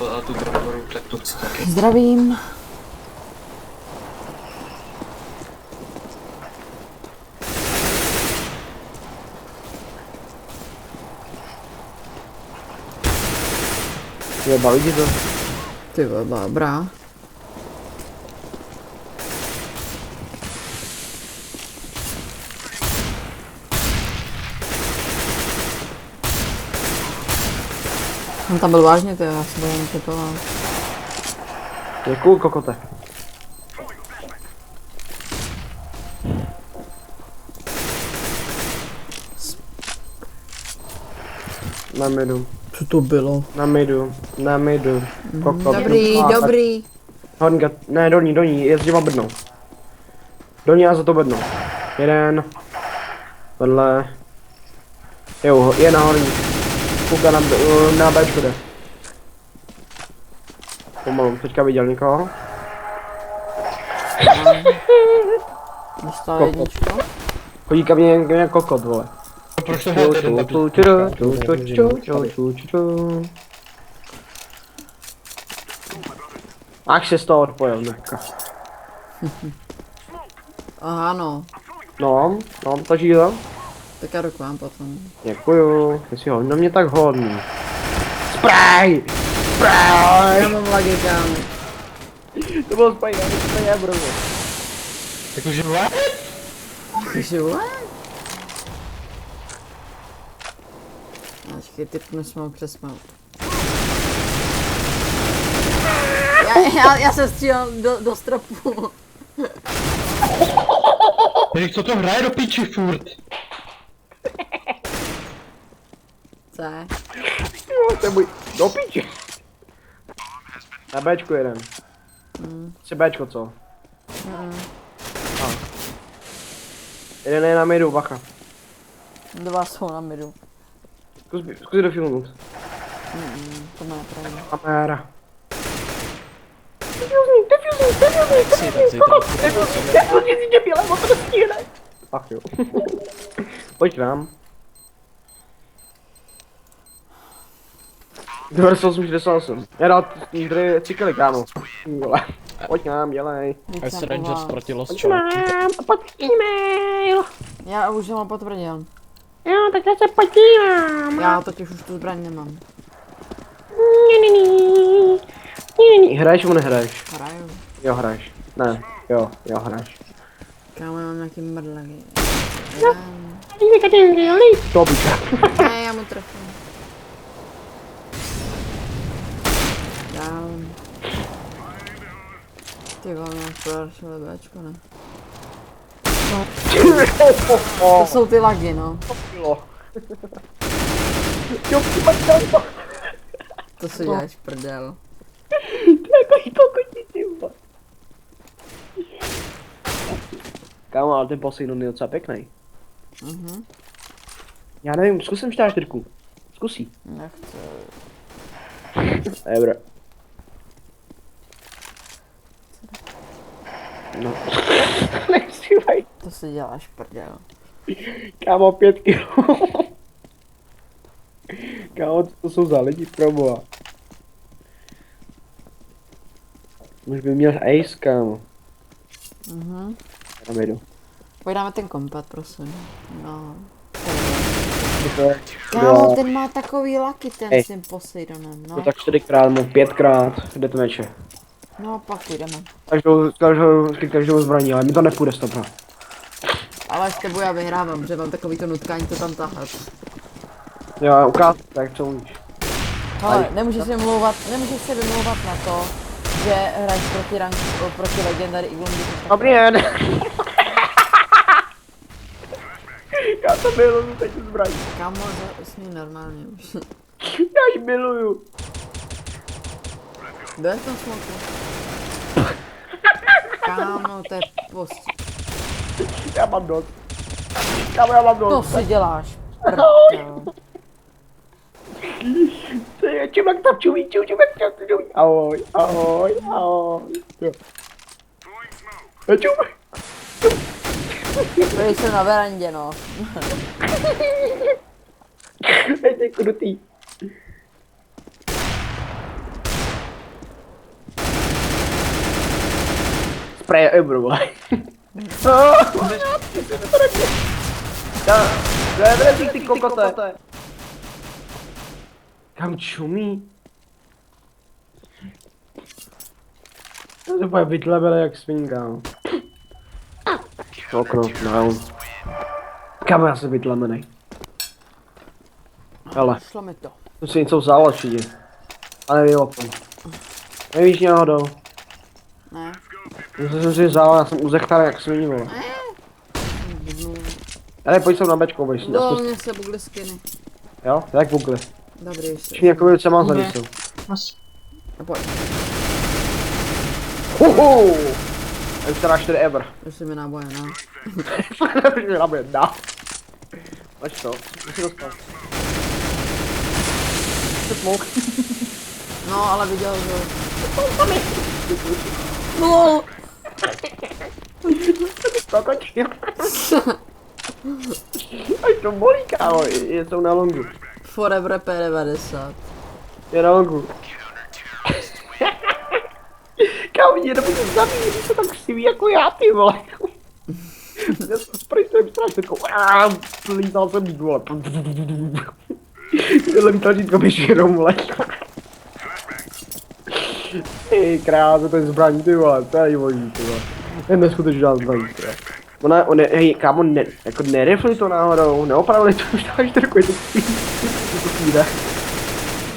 a tu drogoru kleptoci taky. Zdravím. Je, baví ti to? Ty vole, dobrá. On tam byl vážně, ty, já se bojím typovat. Děkuju, kokote. Na midu. Co to bylo? Na midu. Kokot. Dobrý, dobrý. Hodně, ne, do ní, je s těma bednou. Do ní a za to bednou. Jeden. Vedle. Jo, je na horní. Kouká na Bčko jde. Pomalu, teďka viděl někoho. Dostal jedničku. Chodí ke mně kokot, vole. Proč to hrajete jeden? Ach se z toho odpojil, neka. Aha, no. No, taží to. Tak já jdu k vám potom. Děkuju, ty jsi hodně na mě tak hodný. Spray! Já mám lagy, kámo. To bylo spray, bro. Jakože what? Ty vole? Počkej, typnu smoke přes smoke. Já se střílel do stropu. Erik, co to hraje do piči furt? Co je? Jo, to je můj, do piči. Na Bčku jeden. Chci Bčko, co? Jeden je na midu, bacha. Dva jsou na midu. Zkus do filmu. To má pravda. Kaméra. Defuzní si děběle, motor stíne. Ach jo. Pojď k nám. 9868. Já dal tady cikeli, kámo. Pojď k nám, dělej. S Rangers proti Lost Pojď k nám a pojď e-mail. Já už jsem ho potvrdil. Jo, tak já se podívám. Já totiž už tu zbraň nemám. Hraješ nebo nehraješ? Hraju. Jo, hraješ. Ne, jo, hraješ. Kámo, já mám nějaký mrdlaky. To byča. Ne, já mu trefím. Down. Ty vole, máš prorašile Bčko, ne? To jsou ty lagy, no. To si děláš prdel. Kámo, ale ten Poseidon je docela pěkný. Já nevím, zkusím 4. Zkusí. Nechci. Dobré. No. Nechcívaj. To si děláš prdel. Kámo, 5 kilo. Kámo, to jsou za lidi, proboha. Už by měl ace, kámo. Já nejdu. Pojďme ten kompat, prosím. No. To Kámo, ten má takový laky, ten s tím Poseidonem, no. tak 4krát, mu 5krát, jde to meče. No, pak půjdeme. Každou zbraní, ale mi to nepůjde stopra. Ale s tebou já vyhrávám, že mám takový to nutkání to tam tahat. Jo, ukáž, tak co umíš. Ale nemůžeš se vymlouvat na to, že hraješ proti Legendary Eagle. Dobrý den. Já to miluju, teď zbraní. Kámo, smí normálně už. Já ji miluju. Kdo je v tom smoku? Kámo, to je post. Já mám dost. Kámo, já mám dost. To si děláš. Prdel. Čím jak tam čumí. Ahoj. Čum. Tady jsem na verandě, no. Teď je krutý. spray ever, vole. Nevím, ty kokote. Kam čumí? To se bude vytlebele jak svinka, no. Okno, down. Kam já se vytlemenej? Hele, Šlo mi to. tu si něco vzal určitě. Ale nevím o tom. Nevíš náhodou. Ne. Já jsem si vzal, já jsem uzechtal jak sviní, vole. Ale pojď sem na bečko, budeš si Do aspoň. mě se bugly skiny. Jo, tak bukli. Dobrý ještě. Všichni jako velice mám zavisou. A pojď. Huhu! A už teda 4 ever. Ještě mi náboje, no. Už mi nabije, dá. Máš to, co jsi dostal? To smoke. No, ale viděl, že... No! Kokočky. Až to bolí, kámo, jsou na longu. Forever P90. Je na longu. Kámo, mě nebudu zabít, když se tak křiví jako já, ty vole. Já jsem sprejstem strašně takovou, lítal jsem mít, vole. Tohle mi tlačítko běží jenom, vole. Ty krása, to je zbraň, ty vole, to je možný, ty vole. To je neskutečná zbraň, ty vole. Hej, kámo, jako nerifli to náhodou, neopravili to už dáš trochu, je to chvíle.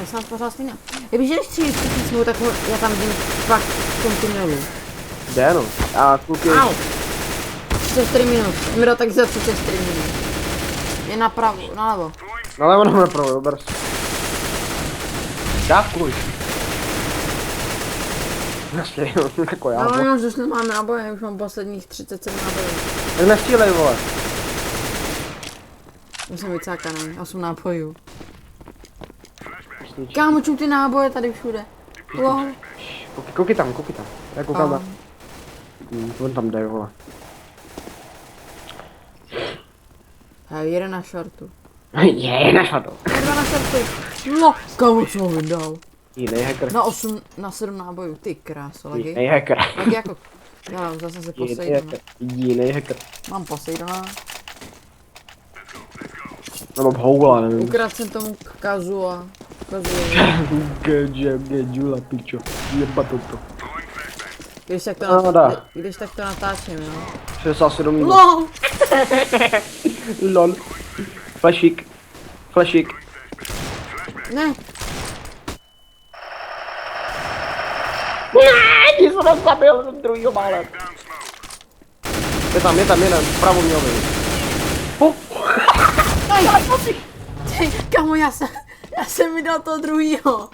Já jsem pořád stejně. Kdybyže když přijde písmu, tak já tam vidím fakt kontinuelu. Jde no, a kluky... Au! 34 minut. Mira tak za 34 minut. Je napravo, nalevo. Nalevo nebo napravo, dober se. Dávkuj. Jasně, jako já. Ale jenom, že už nemám náboje, už mám posledních 37 nábojů. Tak nestřílej, vole. Už jsem vycákaný, 8 nábojů. Kámo, čum ty náboje tady všude. Lol. Koukej tam. Já koukám na... On tam jde, vole. Hej, jeden na shortu. Je, našla to. Jeden na shortu. No, kámo, co ho vydal? Jiný hacker. Na 8, na 7 nábojů, ty kráso, legy. Jiný hacker. Tak jako, já zase se Poseidona. Jiný hacker. Mám Poseidona. Nebo houla, nevím. Ukradl jsem tomu kazu a... Gedžula, pičo. Jeba toto. Když tak to natáčím, jo. 67 minut. LOL! Lol. Flashík. Ne, Ti jsem ho zabil do druhýho málem. Je tam jeden, vpravo měl být. ty, kamo, já jsem mi dal toho druhýho.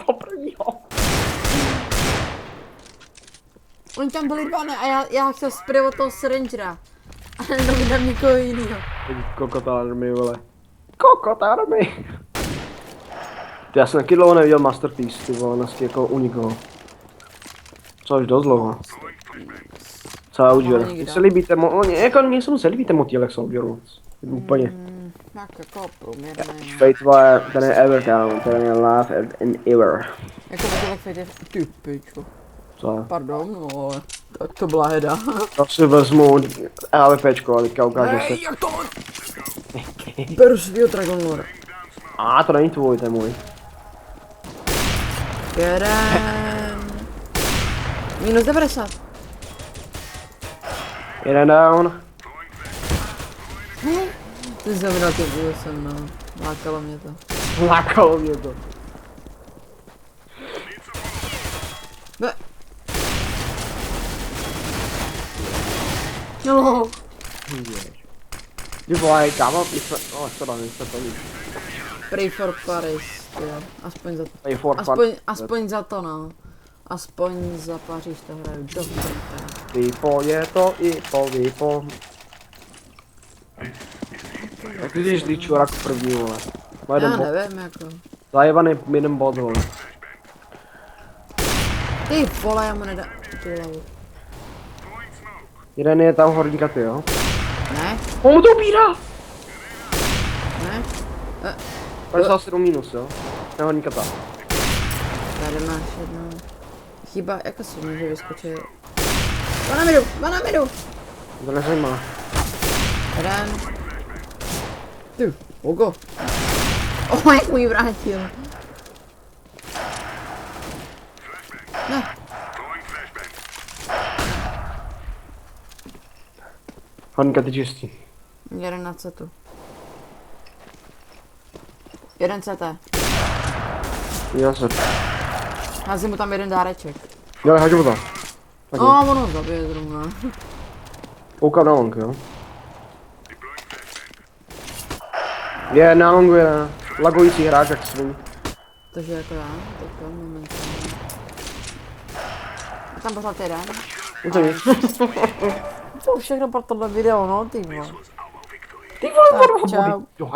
To prvního. Oni tam byli dva, ne, a já chtěl sprayovat toho Srangera. A jenom mi dám někoho jinýho. Kokot army, vole. Kokot army. Ty, já jsem taky dlouho neviděl Masterpiece, ty vole, vlastně jako u nikoho. Co už dost dlouho. Soldier. Mně se líbíte jako mně se moc líbí ten motýlek Soldier moc. Úplně. Tak jako průměrný. Fate vole, ten je ever down, ten je love and ever. Jako motýlek Fate je ty pičo. Co? Pardon, no, tak to byla heda. Já si vezmu AWPčko a teďka ukážu se. Jak to? Beru svýho Dragon Lore. To není tvůj, to je můj. Jeden. Minus 90. Jeden down. Ty jsem vydal tím úlesem, no. Lákalo mě to. Lákalo mě to. Ne. No. Ty vole, kámo, my jsme, škoda, my jsme to víš. Pray for Paris, jo. Aspoň za to. Pray for Aspoň za to, no. Aspoň za Paříž to hraju dobře. Výpo je to i po výpo. Jak ty jsi líčil jako první, vole. Já nevím, jako. Zajebaný jeden bod, vole. Ty vole, já mu nedám tu hlavu. Jeden je tam horníka, ty jo? Ne? On mu to ubírá! Ne? 57 minus, jo? Na horníka tam. Tady máš jedno. Chyba, jako si může vyskočit. Má na midu. To nezajímá. Jeden. Ty, Ogo. Jak mu ji vrátil. Ne. Hanka, ty čistý. Jeden na CT. Jeden CT. Já se. Házím mu tam jeden dáreček. Jo, haďu to. No, ono zabije zrovna. Koukám na long, jo. Je, na longu je lagující hráč, jak svůj. Takže jako já, teďka momentálně. Tam pořád jeden. To nic. To všechno pro tohle video, no ty vole. Ty vole, Tak, čau. Jo,